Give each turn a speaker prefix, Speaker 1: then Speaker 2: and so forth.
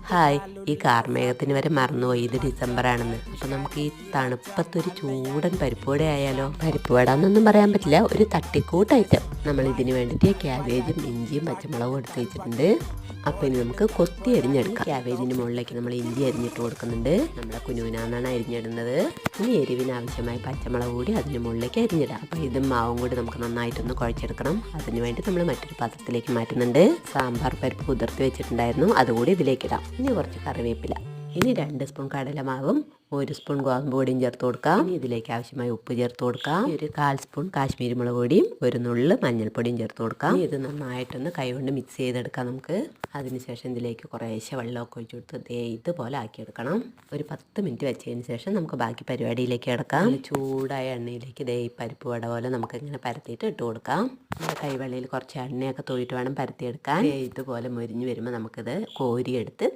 Speaker 1: Hi, ഈ കാർമേഘത്തിന് വരെ മറന്നുപോയി ഇത് ഡിസംബർ ആണെന്ന്. അപ്പൊ നമുക്ക് ഈ തണുപ്പത്തൊരു ചൂടൻ പരിപ്പുവട ആയാലോ? പരിപ്പുവട എന്നൊന്നും പറയാൻ പറ്റില്ല, ഒരു തട്ടിക്കൂട്ട് ഐറ്റം. നമ്മൾ ഇതിന് വേണ്ടിയിട്ട് ക്യാബേജും ഇഞ്ചിയും പച്ചമുളകും എടുത്ത് വെച്ചിട്ടുണ്ട്. അപ്പൊ ഇനി നമുക്ക് കൊത്തി അരിഞ്ഞെടുക്കാം. ക്യാബേജിന്റെ മുകളിലേക്ക് നമ്മൾ ഇഞ്ചി അരിഞ്ഞിട്ട് കൊടുക്കുന്നുണ്ട്. നമ്മളെ കുനുകുനാന്നാണ് അരിഞ്ഞിടുന്നത്. ഇനി എരിവിന് ആവശ്യമായ പച്ചമുളക് കൂടി അതിന് മുകളിലേക്ക് അരിഞ്ഞിടാം. അപ്പൊ ഇതും മാവും കൂടി നമുക്ക് നന്നായിട്ടൊന്ന് കുഴച്ചെടുക്കണം. അതിന് വേണ്ടി നമ്മൾ മറ്റൊരു പാത്രത്തിലേക്ക് മാറ്റുന്നുണ്ട്. സാമ്പാർ പരിപ്പ് കുതിർത്തി വെച്ചിട്ടുണ്ടായിരുന്നു, അതുകൂടി ഇതിലേക്ക് ഇടാം. ഇനി കുറച്ച് കറിവേപ്പില, ഇനി 2 സ്പൂൺ കടലമാവും 1 സ്പൂൺ ഗോതമ്പ് പൊടിയും ചേർത്ത് കൊടുക്കാം. ഇനി ഇതിലേക്ക് ആവശ്യമായ ഉപ്പ് ചേർത്ത് കൊടുക്കാം. ഒരു 1/4 സ്പൂൺ കാശ്മീരി മുളക് പൊടിയും ഒരു നുള്ള് മഞ്ഞൾപ്പൊടിയും ചേർത്ത് കൊടുക്കാം. ഇത് നന്നായിട്ടൊന്ന് കൈകൊണ്ട് മിക്സ് ചെയ്തെടുക്കാം നമുക്ക്. അതിനുശേഷം ഇതിലേക്ക് കുറേശ്ശെ വെള്ളമൊക്കെ ഒഴിച്ചു കൊടുത്ത് ഇതുപോലെ ആക്കിയെടുക്കണം. ഒരു 10 മിനിറ്റ് വെച്ചതിന് ശേഷം നമുക്ക് ബാക്കി പരിപാടിയിലേക്ക് കിടക്കാം. ചൂടായ എണ്ണയിലേക്ക് ഈ പരിപ്പ് വട പോലെ നമുക്ക് ഇങ്ങനെ പരത്തിയിട്ട് ഇട്ട് കൊടുക്കാം. നമ്മുടെ കൈവെള്ളയിൽ കുറച്ച് എണ്ണയൊക്കെ തൂയിട്ട് വേണം പരത്തിയെടുക്കാൻ. ഇതുപോലെ മൊരിഞ്ഞ് വരുമ്പോൾ നമുക്കിത് കോരിയെടുത്ത്